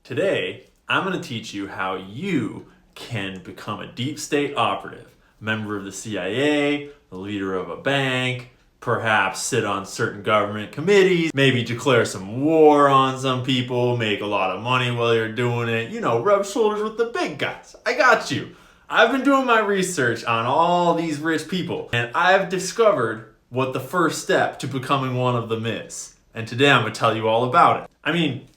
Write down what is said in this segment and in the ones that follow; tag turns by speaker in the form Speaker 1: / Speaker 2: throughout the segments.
Speaker 1: Today, I'm going to teach you how you can become a deep state operative, member of the CIA, the leader of a bank, perhaps sit on certain government committees, maybe declare some war on some people, make a lot of money while you're doing it, rub shoulders with the big guys. I got you. I've been doing my research on all these rich people, and I've discovered what the first step to becoming one of them is. And today I'm going to tell you all about it.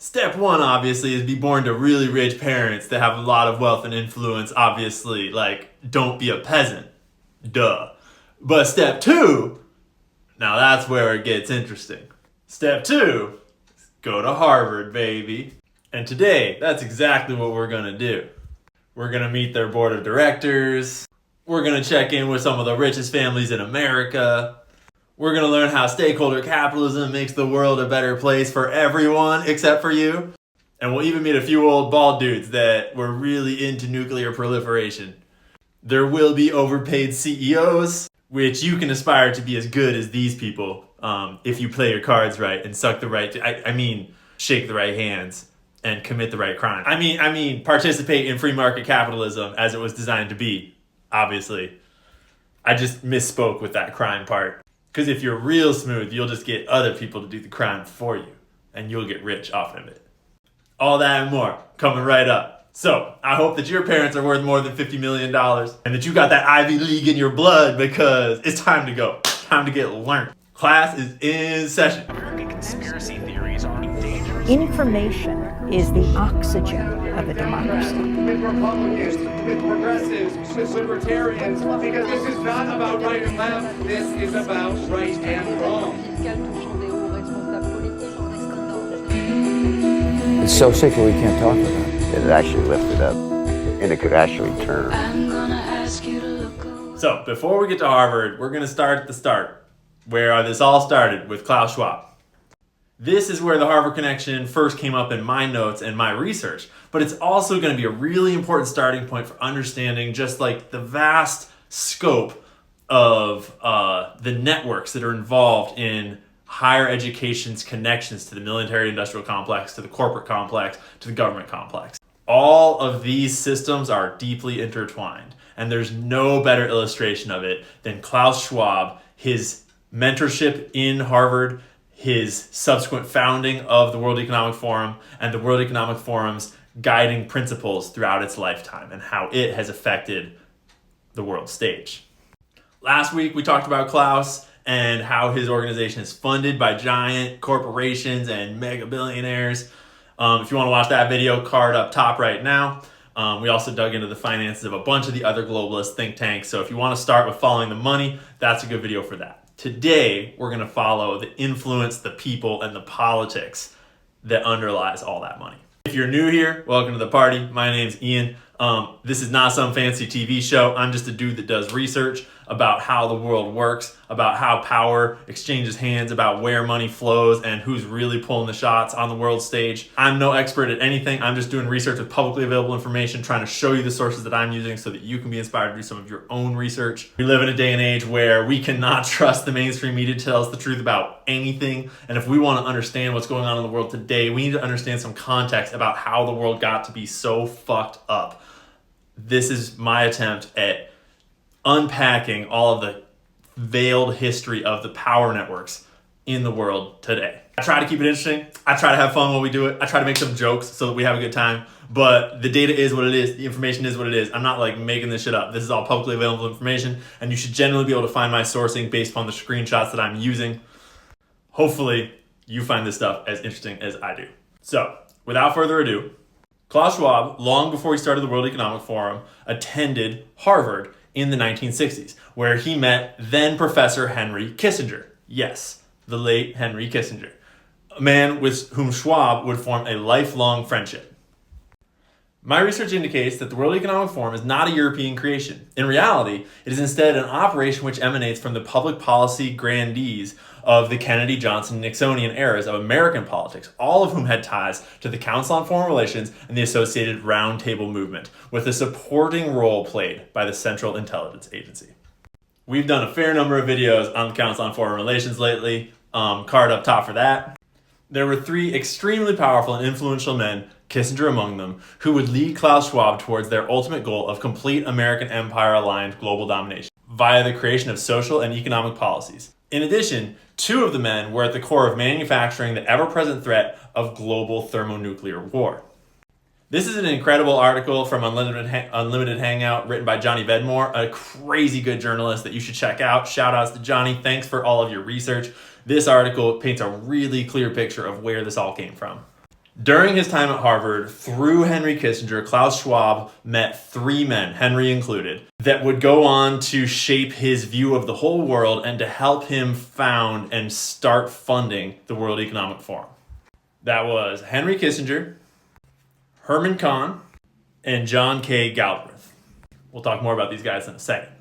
Speaker 1: Step one, obviously, is be born to really rich parents that have a lot of wealth and influence, obviously. Like, don't be a peasant. Duh. But step two, now that's where it gets interesting. Step two, go to Harvard, baby. And today, that's exactly what we're going to do. We're going to meet their board of directors. We're going to check in with some of the richest families in America. We're going to learn how stakeholder capitalism makes the world a better place for everyone except for you. And we'll even meet a few old bald dudes that were really into nuclear proliferation. There will be overpaid CEOs, which you can aspire to be as good as these people if you play your cards right and shake the right hands and commit the right crime. Participate in free market capitalism as it was designed to be, obviously. I just misspoke with that crime part. Because if you're real smooth, you'll just get other people to do the crime for you, and you'll get rich off of it. All that and more coming right up. So, I hope that your parents are worth more than $50 million, and that you got that Ivy League in your blood, because it's time to go. Time to get learned. Class is in session.
Speaker 2: American conspiracy theories are dangerous.
Speaker 3: Information is the oxygen of a democracy.
Speaker 4: With Republicans, with progressives, with libertarians, because this is not about right and left, this is about right and wrong.
Speaker 5: It's so sick we can't talk about it. It actually lifted up, and it could actually turn.
Speaker 1: So, before we get to Harvard, we're going to start at the start, where this all started with Klaus Schwab. This is where the Harvard connection first came up in my notes and my research, but it's also going to be a really important starting point for understanding just like the vast scope of the networks that are involved in higher education's connections to the military-industrial complex, to the corporate complex, to the government complex. All of these systems are deeply intertwined, and there's no better illustration of it than Klaus Schwab, his mentorship in Harvard, his subsequent founding of the World Economic Forum, and the World Economic Forum's guiding principles throughout its lifetime and how it has affected the world stage. Last week, we talked about Klaus and how his organization is funded by giant corporations and mega billionaires. If you want to watch that video, card up top right now. We also dug into the finances of a bunch of the other globalist think tanks. So if you want to start with following the money, that's a good video for that. Today, we're going to follow the influence, the people, and the politics that underlies all that money. If you're new here, welcome to the party. My name's Ian. This is not some fancy TV show. I'm just a dude that does research about how the world works, about how power exchanges hands, about where money flows, and who's really pulling the shots on the world stage. I'm no expert at anything. I'm just doing research with publicly available information, trying to show you the sources that I'm using so that you can be inspired to do some of your own research. We live in a day and age where we cannot trust the mainstream media to tell us the truth about anything. And if we want to understand what's going on in the world today, we need to understand some context about how the world got to be so fucked up. This is my attempt at unpacking all of the veiled history of the power networks in the world today. I try to keep it interesting. I try to have fun while we do it. I try to make some jokes so that we have a good time. But the data is what it is. The information is what it is. I'm not making this shit up. This is all publicly available information, and you should generally be able to find my sourcing based upon the screenshots that I'm using. Hopefully, you find this stuff as interesting as I do. So, without further ado, Klaus Schwab, long before he started the World Economic Forum, attended Harvard in the 1960s, where he met then Professor Henry Kissinger. Yes, the late Henry Kissinger, a man with whom Schwab would form a lifelong friendship. My research indicates that the World Economic Forum is not a European creation. In reality, it is instead an operation which emanates from the public policy grandees of the Kennedy, Johnson, Nixonian eras of American politics, all of whom had ties to the Council on Foreign Relations and the associated Round Table movement, with a supporting role played by the Central Intelligence Agency. We've done a fair number of videos on the Council on Foreign Relations lately. Card up top for that. There were three extremely powerful and influential men Kissinger among them, who would lead Klaus Schwab towards their ultimate goal of complete American empire-aligned global domination via the creation of social and economic policies. In addition, two of the men were at the core of manufacturing the ever-present threat of global thermonuclear war. This is an incredible article from Unlimited Hangout written by Johnny Vedmore, a crazy good journalist that you should check out. Shout outs to Johnny. Thanks for all of your research. This article paints a really clear picture of where this all came from. During his time at Harvard, through Henry Kissinger, Klaus Schwab met three men, Henry included, that would go on to shape his view of the whole world and to help him found and start funding the World Economic Forum. That was Henry Kissinger, Herman Kahn, and John K. Galbraith. We'll talk more about these guys in a second.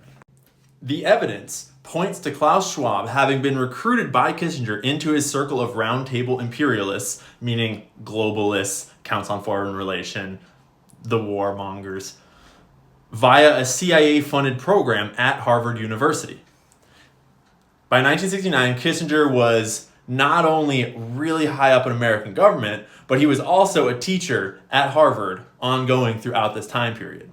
Speaker 1: The evidence points to Klaus Schwab having been recruited by Kissinger into his circle of roundtable imperialists, meaning globalists, counts on foreign relation, the warmongers, via a CIA-funded program at Harvard University. By 1969, Kissinger was not only really high up in American government, but he was also a teacher at Harvard ongoing throughout this time period.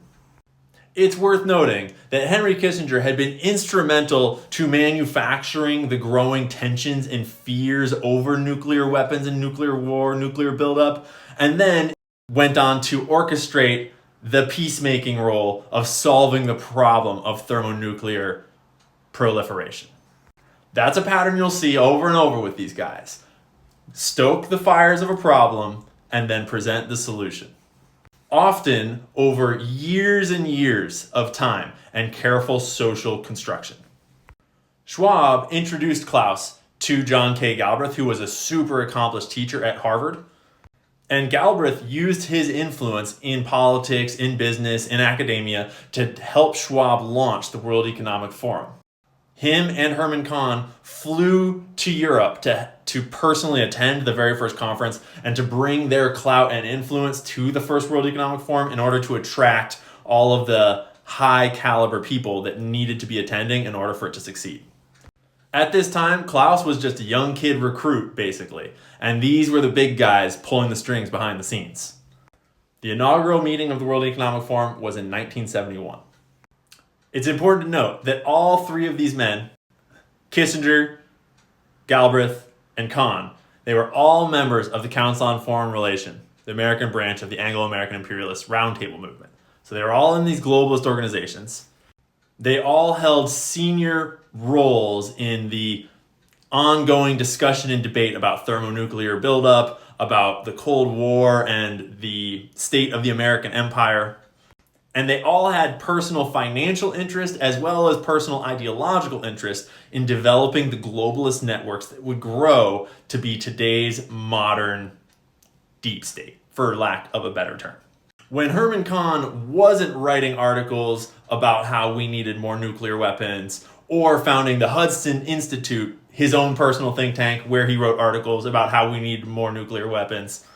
Speaker 1: It's worth noting that Henry Kissinger had been instrumental to manufacturing the growing tensions and fears over nuclear weapons and nuclear war, nuclear buildup, and then went on to orchestrate the peacemaking role of solving the problem of thermonuclear proliferation. That's a pattern you'll see over and over with these guys. Stoke the fires of a problem and then present the solution. Often over years and years of time and careful social construction. Schwab introduced Klaus to John K. Galbraith, who was a super accomplished teacher at Harvard. And Galbraith used his influence in politics, in business, in academia to help Schwab launch the World Economic Forum. Him and Herman Kahn flew to Europe to personally attend the very first conference and to bring their clout and influence to the first World Economic Forum in order to attract all of the high caliber people that needed to be attending in order for it to succeed. At this time, Klaus was just a young kid recruit, basically, and these were the big guys pulling the strings behind the scenes. The inaugural meeting of the World Economic Forum was in 1971. It's important to note that all three of these men, Kissinger, Galbraith, and Kahn, they were all members of the Council on Foreign Relations, the American branch of the Anglo-American imperialist roundtable movement. So they were all in these globalist organizations. They all held senior roles in the ongoing discussion and debate about thermonuclear buildup, about the Cold War and the state of the American empire. And they all had personal financial interest as well as personal ideological interest in developing the globalist networks that would grow to be today's modern deep state, for lack of a better term. When Herman Kahn wasn't writing articles about how we needed more nuclear weapons or founding the Hudson Institute, his own personal think tank where he wrote articles about how we need more nuclear weapons,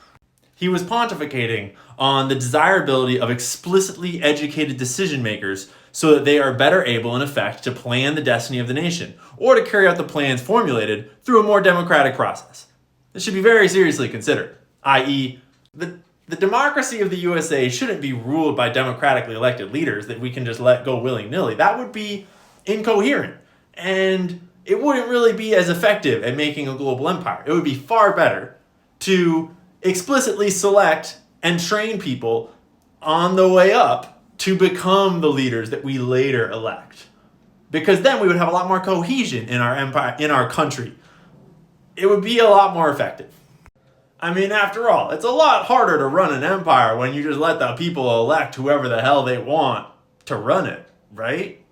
Speaker 1: he was pontificating on the desirability of explicitly educated decision makers so that they are better able, in effect, to plan the destiny of the nation or to carry out the plans formulated through a more democratic process. This should be very seriously considered, i.e., the democracy of the USA shouldn't be ruled by democratically elected leaders that we can just let go willy-nilly. That would be incoherent, and it wouldn't really be as effective at making a global empire. It would be far better to explicitly select and train people on the way up to become the leaders that we later elect. Because then we would have a lot more cohesion in our empire, in our country. It would be a lot more effective. I mean, after all, it's a lot harder to run an empire when you just let the people elect whoever the hell they want to run it, right?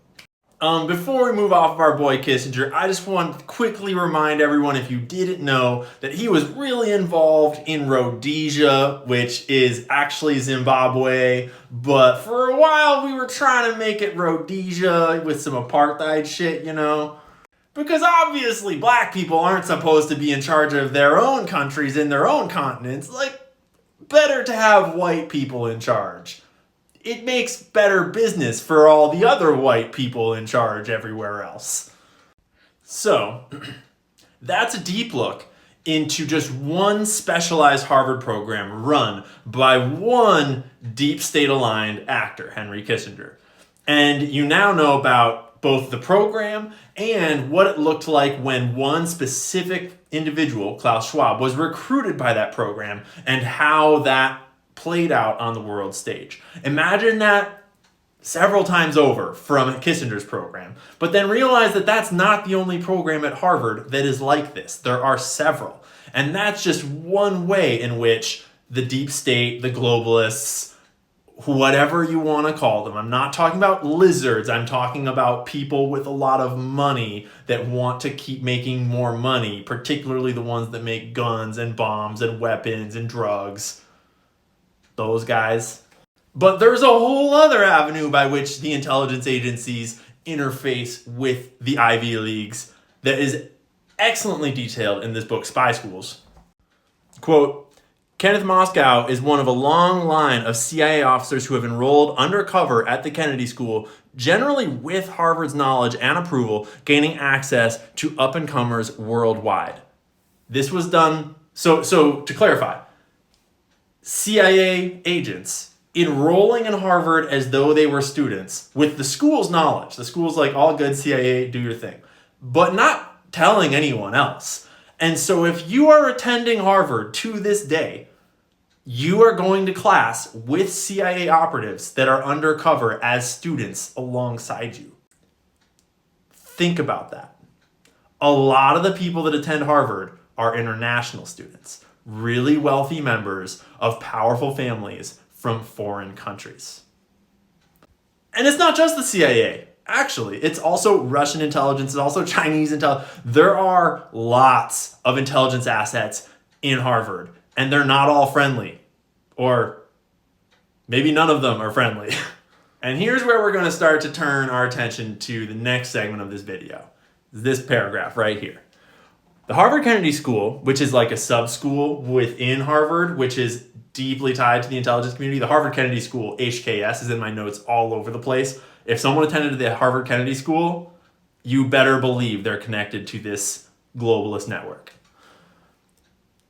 Speaker 1: Before we move off of our boy Kissinger, I just want to quickly remind everyone, if you didn't know, that he was really involved in Rhodesia, which is actually Zimbabwe, but for a while we were trying to make it Rhodesia with some apartheid shit, you know? Because obviously black people aren't supposed to be in charge of their own countries in their own continents. Like, better to have white people in charge. It makes better business for all the other white people in charge everywhere else. So, that's a deep look into just one specialized Harvard program run by one deep state aligned actor, Henry Kissinger. And you now know about both the program and what it looked like when one specific individual, Klaus Schwab, was recruited by that program and how that played out on the world stage. Imagine that several times over from Kissinger's program, but then realize that that's not the only program at Harvard that is like this. There are several. And that's just one way in which the deep state, the globalists, whatever you want to call them. I'm not talking about lizards. I'm talking about people with a lot of money that want to keep making more money, particularly the ones that make guns and bombs and weapons and drugs. Those guys. But there's a whole other avenue by which the intelligence agencies interface with the Ivy Leagues that is excellently detailed in this book, Spy Schools. Quote, Kenneth Moscow is one of a long line of CIA officers who have enrolled undercover at the Kennedy School, generally with Harvard's knowledge and approval, gaining access to up-and-comers worldwide. This was done, so to clarify, CIA agents enrolling in Harvard as though they were students with the school's knowledge. The school's like, all good, CIA, do your thing. But not telling anyone else. And so if you are attending Harvard to this day, you are going to class with CIA operatives that are undercover as students alongside you. Think about that. A lot of the people that attend Harvard are international students, really wealthy members of powerful families from foreign countries. And it's not just the CIA. Actually, it's also Russian intelligence. It's also Chinese intelligence. There are lots of intelligence assets in Harvard, and they're not all friendly. Or maybe none of them are friendly. And here's where we're going to start to turn our attention to the next segment of this video. This paragraph right here. The Harvard Kennedy School, which is like a sub-school within Harvard, which is deeply tied to the intelligence community. The Harvard Kennedy School, HKS, is in my notes all over the place. If someone attended the Harvard Kennedy School, you better believe they're connected to this globalist network.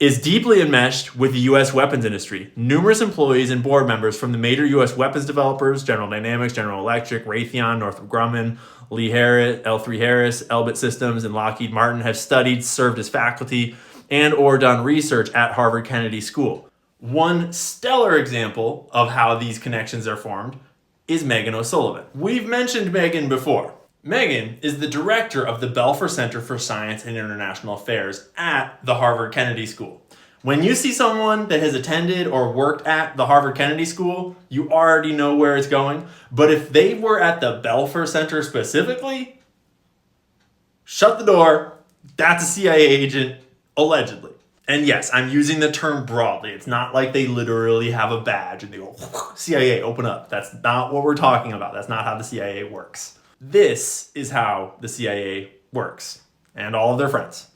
Speaker 1: Is deeply enmeshed with the U.S. weapons industry. Numerous employees and board members from the major U.S. weapons developers, General Dynamics, General Electric, Raytheon, Northrop Grumman, Lee Harris, L3 Harris, Elbit Systems, and Lockheed Martin have studied, served as faculty, and or done research at Harvard Kennedy School. One stellar example of how these connections are formed is Megan O'Sullivan. We've mentioned Megan before. Megan is the director of the Belfer Center for Science and International Affairs at the Harvard Kennedy School. When you see someone that has attended or worked at the Harvard Kennedy School, you already know where it's going. But if they were at the Belfer Center specifically, shut the door. That's a CIA agent, allegedly. And yes, I'm using the term broadly. It's not like they literally have a badge and they go, CIA, open up. That's not what we're talking about. That's not how the CIA works. This is how the CIA works, and all of their friends.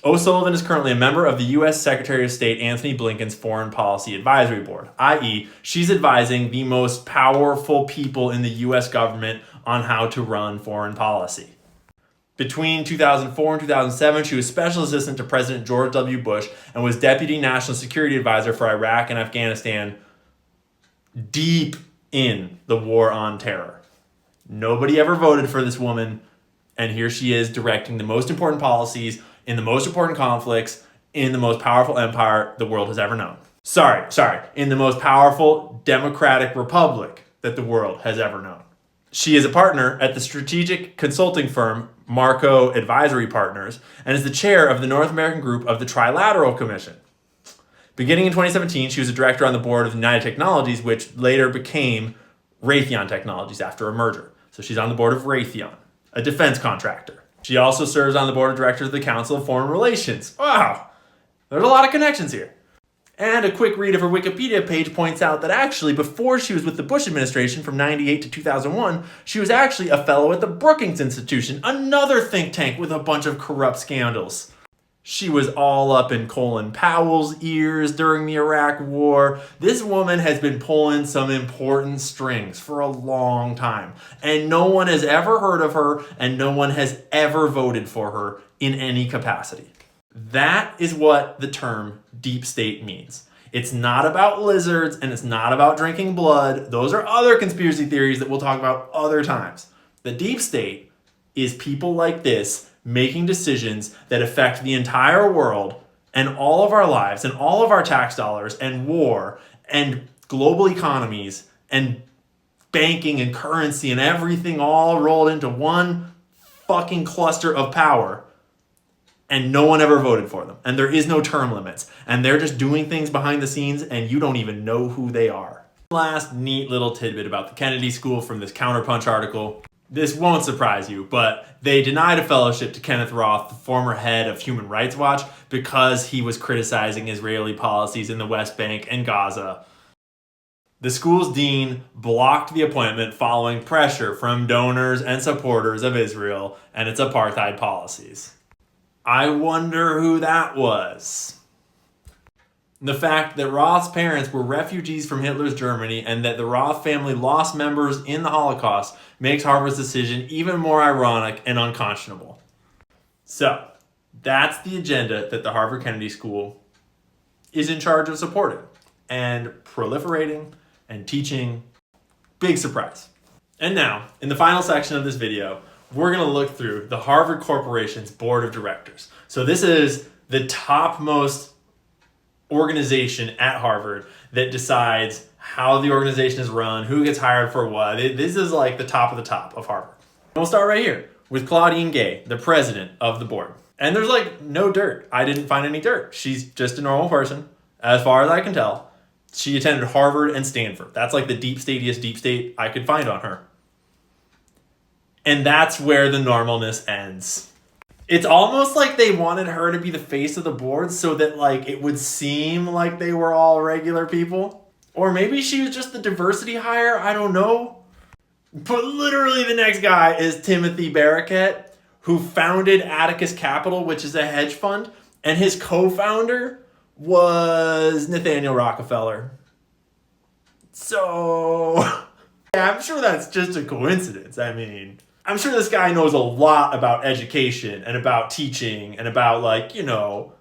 Speaker 1: O'Sullivan is currently a member of the U.S. Secretary of State Anthony Blinken's Foreign Policy Advisory Board, i.e., she's advising the most powerful people in the U.S. government on how to run foreign policy. Between 2004 and 2007, she was special assistant to President George W. Bush and was deputy national security advisor for Iraq and Afghanistan, deep in the war on terror. Nobody ever voted for this woman, and here she is directing the most important policies in the most important conflicts in the most powerful empire the world has ever known. In the most powerful democratic republic that the world has ever known. She is a partner at the strategic consulting firm Marco Advisory Partners and is the chair of the North American group of the Trilateral Commission. Beginning in 2017, she was a director on the board of United Technologies, which later became Raytheon Technologies after a merger. So she's on the board of Raytheon, a defense contractor. She also serves on the board of directors of the Council of Foreign Relations. Wow, there's a lot of connections here. And a quick read of her Wikipedia page points out that actually before she was with the Bush administration from 98 to 2001, she was actually a fellow at the Brookings Institution, another think tank with a bunch of corrupt scandals. She was all up in Colin Powell's ears during the Iraq War. This woman has been pulling some important strings for a long time. And no one has ever heard of her, and no one has ever voted for her in any capacity. That is what the term deep state means. It's not about lizards and it's not about drinking blood. Those are other conspiracy theories that we'll talk about other times. The deep state is people like this making decisions that affect the entire world and all of our lives and all of our tax dollars and war and global economies and banking and currency and everything all rolled into one fucking cluster of power. And no one ever voted for them. And there is no term limits. And they're just doing things behind the scenes and you don't even know who they are. Last neat little tidbit about the Kennedy School from this Counterpunch article. This won't surprise you, but they denied a fellowship to Kenneth Roth, the former head of Human Rights Watch, because he was criticizing Israeli policies in the West Bank and Gaza. The school's dean blocked the appointment following pressure from donors and supporters of Israel and its apartheid policies. I wonder who that was. The fact that Roth's parents were refugees from Hitler's Germany and that the Roth family lost members in the Holocaust makes Harvard's decision even more ironic and unconscionable. So, that's the agenda that the Harvard Kennedy School is in charge of supporting and proliferating and teaching. Big surprise. And now, in the final section of this video, we're going to look through the Harvard Corporation's board of directors. So this is the topmost organization at Harvard that decides how the organization is run, who gets hired for what. This is like the top of Harvard. We'll start right here with Claudine Gay, the president of the board. And there's like no dirt. I didn't find any dirt. She's just a normal person, as far as I can tell. She attended Harvard and Stanford. That's like the deep state I could find on her. And that's where the normalness ends. It's almost like they wanted her to be the face of the board so that like it would seem like they were all regular people. Or maybe she was just the diversity hire, I don't know. But literally the next guy is Timothy Barakat, who founded Atticus Capital, which is a hedge fund. And his co-founder was Nathaniel Rockefeller. So, yeah, I'm sure that's just a coincidence. I mean, I'm sure this guy knows a lot about education and about teaching and about, like, you know,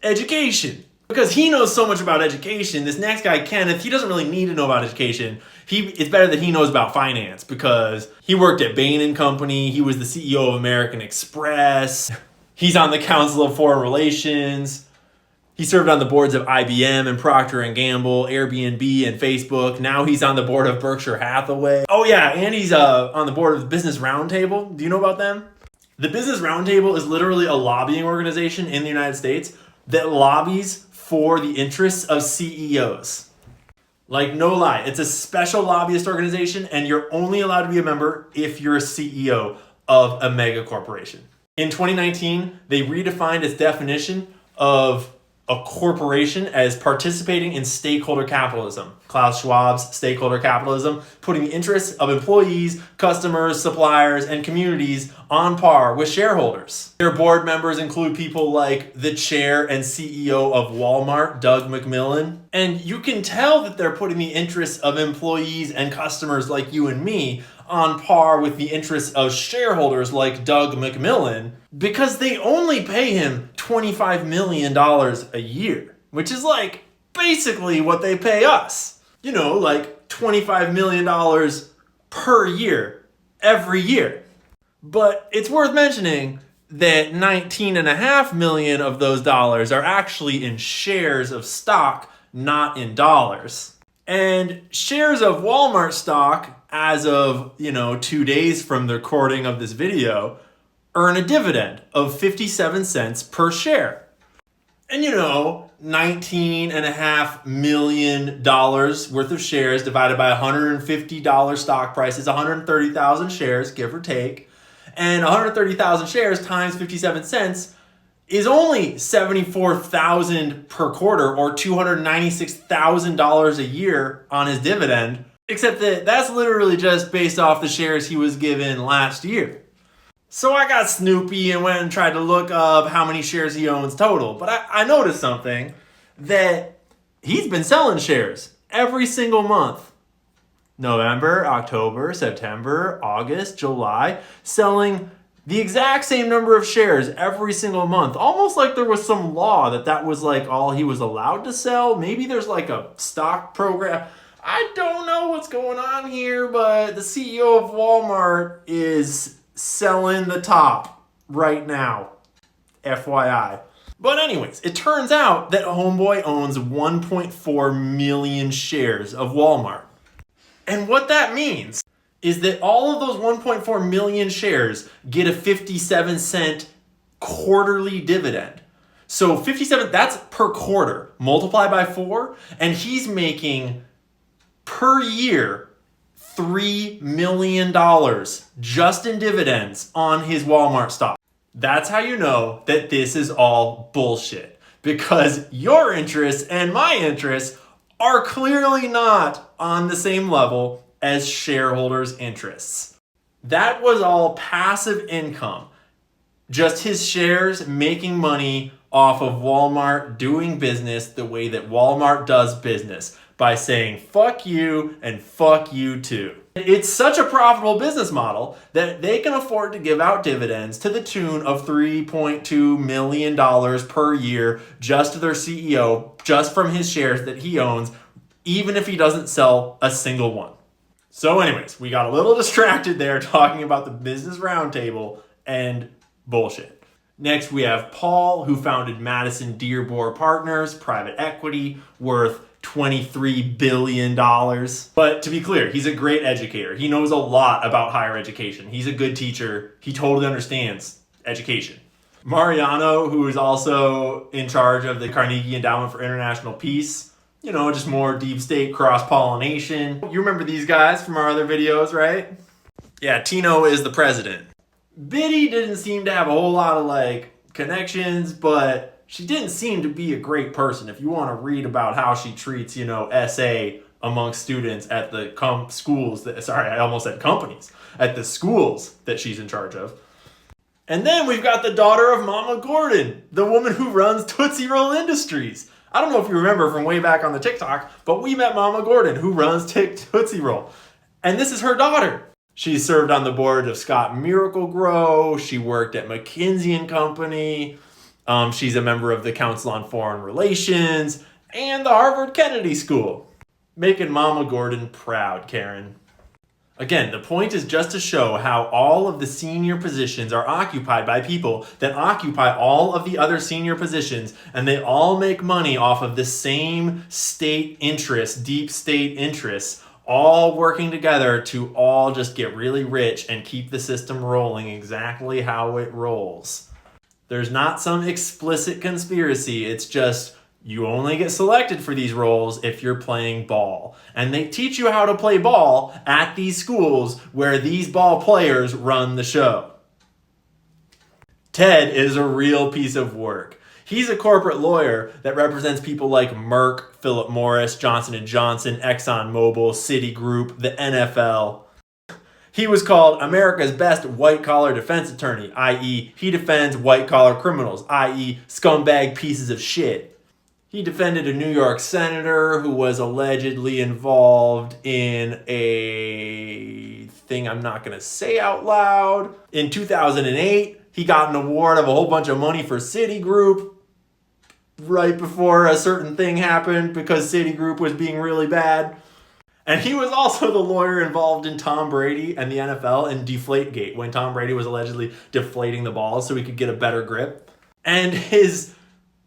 Speaker 1: education. Because he knows so much about education. This next guy, Kenneth, he doesn't really need to know about education. It's better that he knows about finance because he worked at Bain & Company. He was the CEO of American Express. He's on the Council of Foreign Relations. He served on the boards of IBM and Procter & Gamble, Airbnb, and Facebook. Now he's on the board of Berkshire Hathaway. Oh yeah, and he's on the board of the Business Roundtable. Do you know about them? The Business Roundtable is literally a lobbying organization in the United States that lobbies for the interests of CEOs. Like, no lie, it's a special lobbyist organization, and you're only allowed to be a member if you're a CEO of a mega corporation. In 2019, they redefined its definition of a corporation as participating in stakeholder capitalism. Klaus Schwab's stakeholder capitalism, putting the interests of employees, customers, suppliers, and communities on par with shareholders. Their board members include people like the chair and CEO of Walmart, Doug McMillon. And you can tell that they're putting the interests of employees and customers like you and me on par with the interests of shareholders like Doug McMillon because they only pay him $25 million a year, which is like basically what they pay us. You know, like $25 million per year, every year. But it's worth mentioning that $19.5 million of those dollars are actually in shares of stock, not in dollars. And shares of Walmart stock, as of, 2 days from the recording of this video, earn a dividend of 57 cents per share. And $19.5 million worth of shares divided by $150 stock price is 130,000 shares, give or take. And 130,000 shares times 57 cents is only $74,000 per quarter or $296,000 a year on his dividend. Except that that's literally just based off the shares he was given last year. So I got snoopy and went and tried to look up how many shares he owns total. But I noticed something, that he's been selling shares every single month. November, October, September, August, July, selling The exact same number of shares every single month. Almost like there was some law that was like all he was allowed to sell. Maybe there's like a stock program. I don't know what's going on here, but the CEO of Walmart is selling the top right now. FYI. But anyways, it turns out that Homeboy owns 1.4 million shares of Walmart. And what that means is that all of those 1.4 million shares get a 57-cent quarterly dividend. So 57, that's per quarter. Multiply by 4, and he's making per year $3 million just in dividends on his Walmart stock. That's how you know that this is all bullshit. Because your interests and my interests are clearly not on the same level as shareholders' interests. That was all passive income. Just his shares making money off of Walmart doing business the way that Walmart does business, by saying fuck you and fuck you too. It's such a profitable business model that they can afford to give out dividends to the tune of $3.2 million per year just to their CEO, just from his shares that he owns, even if he doesn't sell a single one. So anyways, we got a little distracted there talking about the business roundtable and bullshit. Next, we have Paul, who founded Madison Dearborn Partners, private equity, worth $23 billion. But to be clear, he's a great educator. He knows a lot about higher education. He's a good teacher. He totally understands education. Mariano, who is also in charge of the Carnegie Endowment for International Peace, you know, just more deep state cross-pollination. You remember these guys from our other videos, right? Yeah, Tino is the president. Biddy didn't seem to have a whole lot of like connections, but she didn't seem to be a great person. If you want to read about how she treats, you know, SA amongst students at the schools that, sorry, I almost said companies, at the schools that she's in charge of. And then we've got the daughter of Mama Gordon, the woman who runs Tootsie Roll Industries. I don't know if you remember from way back on the TikTok, but we met Mama Gordon, who runs Tootsie Roll. And this is her daughter. She served on the board of Scott Miracle-Gro. She worked at McKinsey & Company. She's a member of the Council on Foreign Relations and the Harvard Kennedy School. Making Mama Gordon proud, Karen. Again, the point is just to show how all of the senior positions are occupied by people that occupy all of the other senior positions, and they all make money off of the same state interests, deep state interests, all working together to all just get really rich and keep the system rolling exactly how it rolls. There's not some explicit conspiracy. It's just you only get selected for these roles if you're playing ball. And they teach you how to play ball at these schools where these ball players run the show. Ted is a real piece of work. He's a corporate lawyer that represents people like Merck, Philip Morris, Johnson & Johnson, ExxonMobil, Citigroup, the NFL. He was called America's best white-collar defense attorney, i.e. he defends white-collar criminals, i.e. scumbag pieces of shit. He defended a New York senator who was allegedly involved in a thing I'm not going to say out loud. In 2008, he got an award of a whole bunch of money for Citigroup right before a certain thing happened because Citigroup was being really bad. And he was also the lawyer involved in Tom Brady and the NFL in Deflategate, when Tom Brady was allegedly deflating the ball so he could get a better grip. And his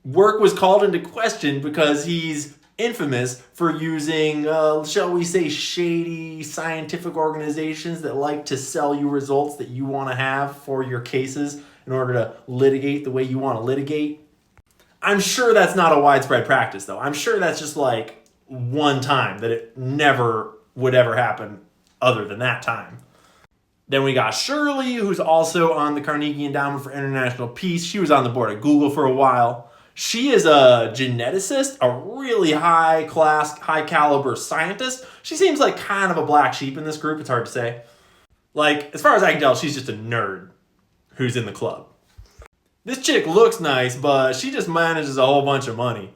Speaker 1: work was called into question because he's infamous for using, shall we say, shady scientific organizations that like to sell you results that you want to have for your cases in order to litigate the way you want to litigate. I'm sure that's not a widespread practice, though. I'm sure that's just like one time, that it never would ever happen other than that time. Then we got Shirley, who's also on the Carnegie Endowment for International Peace. She was on the board at Google for a while. She is a geneticist, a really high-class, high-caliber scientist. She seems like kind of a black sheep in this group. It's hard to say. Like, as far as I can tell, she's just a nerd who's in the club. This chick looks nice, but she just manages a whole bunch of money.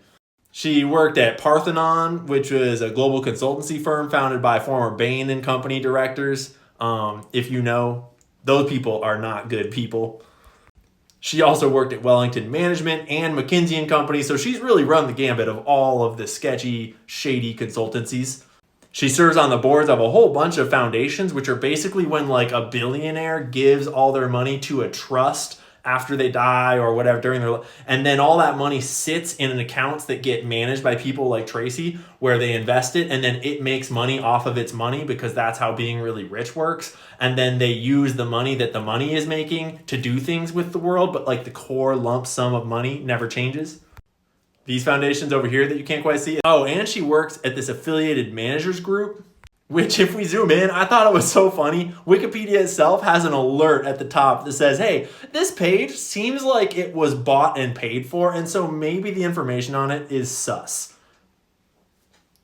Speaker 1: She worked at Parthenon, which was a global consultancy firm founded by former Bain & Company directors. If you know, Those people are not good people. She also worked at Wellington Management and McKinsey & Company, so she's really run the gambit of all of the sketchy, shady consultancies. She serves on the boards of a whole bunch of foundations, which are basically when like a billionaire gives all their money to a trust after they die or whatever during their life, and then all that money sits in an accounts that get managed by people like Tracy, where they invest it and then it makes money off of its money because that's how being really rich works. And then they use the money that the money is making to do things with the world, but like the core lump sum of money never changes. These foundations over here that you can't quite see. Oh, and she works at this affiliated managers group, which if we zoom in, I thought it was so funny. Wikipedia itself has an alert at the top that says, hey, this page seems like it was bought and paid for, and so maybe the information on it is sus.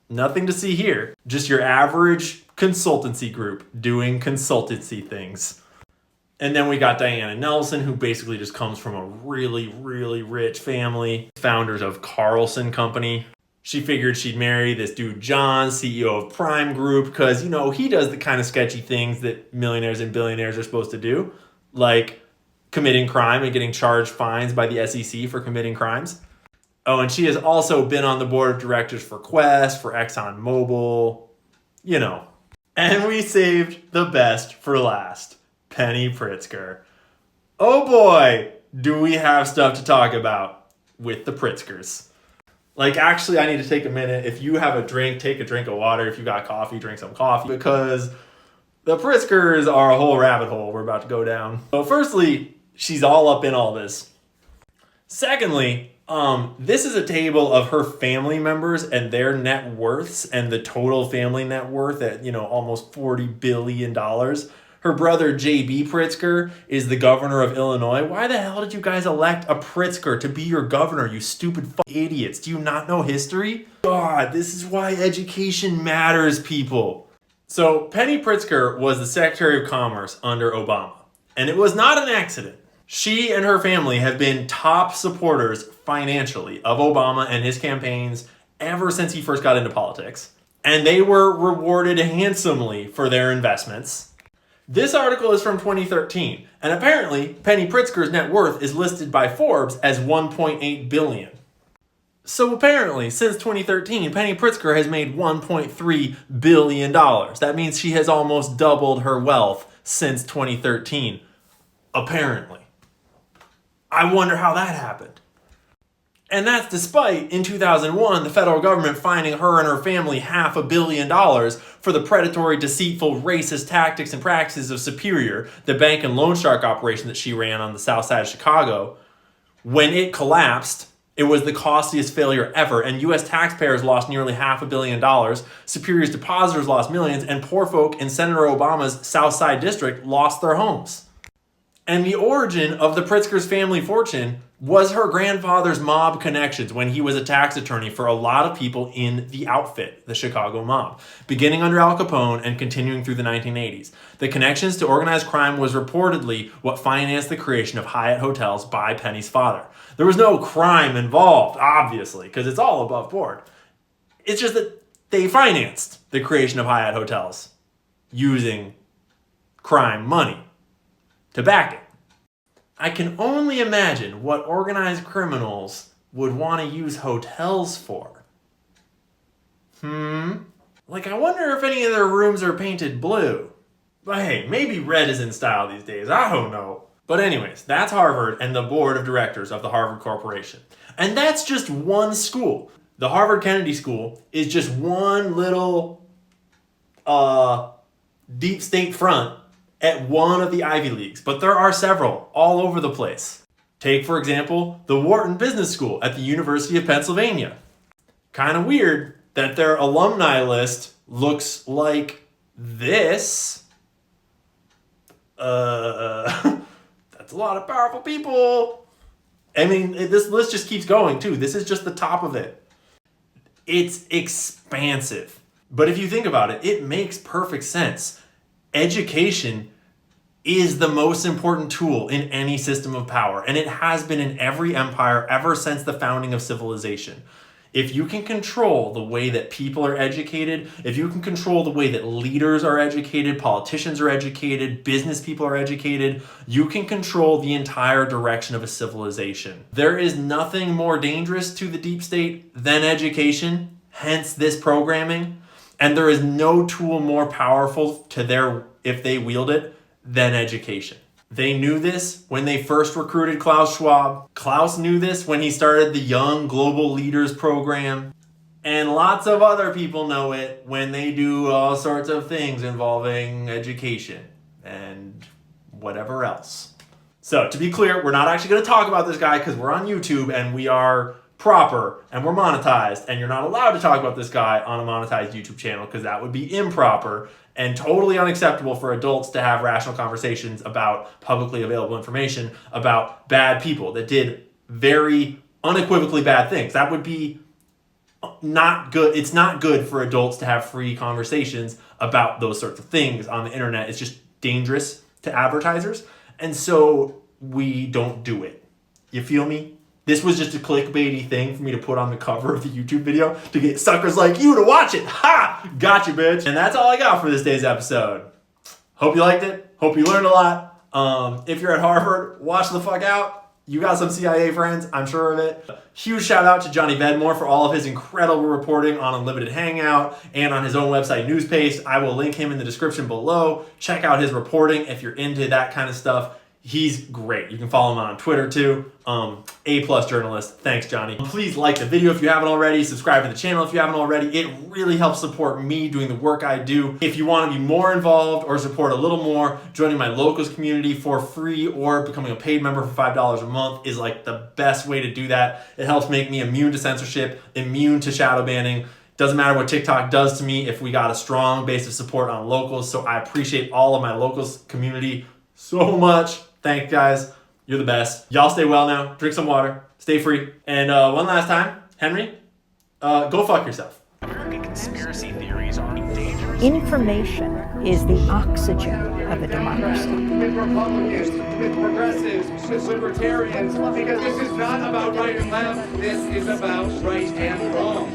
Speaker 1: Nothing to see here. Just your average consultancy group doing consultancy things. And then we got Diana Nelson, who basically just comes from a really, really rich family. Founders of Carlson Company. She figured she'd marry this dude, John, CEO of Prime Group, because, you know, he does the kind of sketchy things that millionaires and billionaires are supposed to do, like committing crime and getting charged fines by the SEC for committing crimes. Oh, and she has also been on the board of directors for Quest, for ExxonMobil, you know. And we saved the best for last, Penny Pritzker. Oh boy, do we have stuff to talk about with the Pritzkers. Like, actually, I need to take a minute. If you have a drink, take a drink of water. If you got coffee, drink some coffee. Because the Pritzkers are a whole rabbit hole we're about to go down. So firstly, she's all up in all this. Secondly, this is a table of her family members and their net worths and the total family net worth at, you know, almost $40 billion. Her brother, J.B. Pritzker, is the governor of Illinois. Why the hell did you guys elect a Pritzker to be your governor, you stupid idiots? Do you not know history? God, this is why education matters, people. So, Penny Pritzker was the Secretary of Commerce under Obama. And it was not an accident. She and her family have been top supporters financially of Obama and his campaigns ever since he first got into politics. And they were rewarded handsomely for their investments. This article is from 2013, and apparently Penny Pritzker's net worth is listed by Forbes as $1.8 billion. So apparently, since 2013, Penny Pritzker has made $1.3 billion. That means she has almost doubled her wealth since 2013. Apparently. I wonder how that happened. And that's despite, in 2001, the federal government fining her and her family $500 million for the predatory, deceitful, racist tactics and practices of Superior, the bank and loan shark operation that she ran on the south side of Chicago. When it collapsed, it was the costliest failure ever, and U.S. taxpayers lost nearly $500 million, Superior's depositors lost millions, and poor folk in Senator Obama's South Side district lost their homes. And the origin of the Pritzker's family fortune was her grandfather's mob connections when he was a tax attorney for a lot of people in the outfit, the Chicago mob, beginning under Al Capone and continuing through the 1980s. The connections to organized crime was reportedly what financed the creation of Hyatt hotels by Penny's father. There was no crime involved, obviously, because it's all above board. It's just that they financed the creation of Hyatt hotels using crime money to back it. I can only imagine what organized criminals would want to use hotels for. Like, I wonder if any of their rooms are painted blue. But hey, maybe red is in style these days. I don't know. But anyways, that's Harvard and the board of directors of the Harvard Corporation. And that's just one school. The Harvard Kennedy School is just one little deep state front at one of the Ivy Leagues, but there are several all over the place. Take, for example, the Wharton Business School at the University of Pennsylvania. Kind of weird that their alumni list looks like this. That's a lot of powerful people. I mean, this list just keeps going too. This is just the top of it. It's expansive. But if you think about it, it makes perfect sense. Education is the most important tool in any system of power, and it has been in every empire ever since the founding of civilization. If you can control the way that people are educated, if you can control the way that leaders are educated, politicians are educated, business people are educated, you can control the entire direction of a civilization. There is nothing more dangerous to the deep state than education, hence this programming. And there is no tool more powerful if they wield it, than education. They knew this when they first recruited Klaus Schwab. Klaus knew this when he started the Young Global Leaders program. And lots of other people know it when they do all sorts of things involving education and whatever else. So to be clear, we're not actually going to talk about this guy because we're on YouTube and we are proper and we're monetized, and you're not allowed to talk about this guy on a monetized YouTube channel because that would be improper and totally unacceptable for adults to have rational conversations about publicly available information about bad people that did very unequivocally bad things. That would be not good. It's not good for adults to have free conversations about those sorts of things on the internet. It's just dangerous to advertisers. And so we don't do it. You feel me? This was just a clickbaity thing for me to put on the cover of the YouTube video to get suckers like you to watch it. Ha! Gotcha, bitch. And that's all I got for this day's episode. Hope you liked it. Hope you learned a lot. If you're at Harvard, watch the fuck out. You got some CIA friends, I'm sure of it. Huge shout out to Johnny Vedmore for all of his incredible reporting on Unlimited Hangout and on his own website, Newspaste. I will link him in the description below. Check out his reporting if you're into that kind of stuff. He's great. You can follow him on Twitter too. A+ journalist. Thanks, Johnny. Please like the video if you haven't already. Subscribe to the channel if you haven't already. It really helps support me doing the work I do. If you want to be more involved or support a little more, joining my locals community for free or becoming a paid member for $5 a month is like the best way to do that. It helps make me immune to censorship, immune to shadow banning. Doesn't matter what TikTok does to me if we got a strong base of support on locals. So I appreciate all of my locals community so much. Thanks, guys. You're the best. Y'all stay well now. Drink some water. Stay free. And one last time, Henry, go fuck yourself.
Speaker 2: American conspiracy theories are dangerous.
Speaker 3: Information is the oxygen of a democracy.
Speaker 4: With Republicans, with progressives, with libertarians, because this is not about right and left. This is about right and wrong.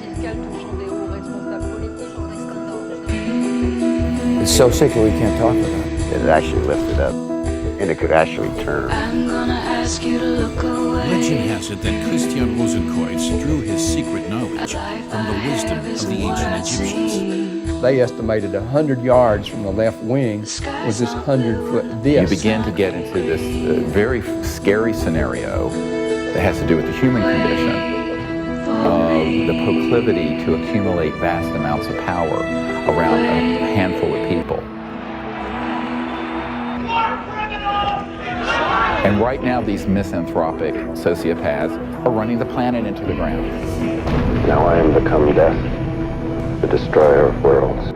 Speaker 5: It's so sacred we can't talk about it. It actually lifted up, and it could actually turn.
Speaker 6: I'm gonna ask you to look away.
Speaker 7: Legend has it that Christian Rosenkreuz drew his secret knowledge from the wisdom of the ancient Egyptians.
Speaker 8: They estimated 100 yards from the left wing was this 100-foot disc.
Speaker 9: You begin to get into this very scary scenario that has to do with the human condition of the proclivity to accumulate vast amounts of power around a handful of people. And right now, these misanthropic sociopaths are running the planet into the ground.
Speaker 5: Now I am become death, the destroyer of worlds.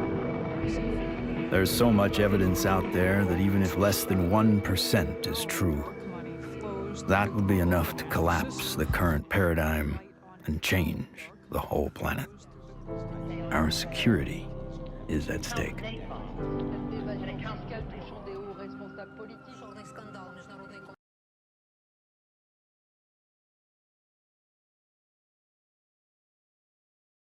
Speaker 10: There's so much evidence out there that even if less than 1% is true, that would be enough to collapse the current paradigm and change the whole planet. Our security is at stake.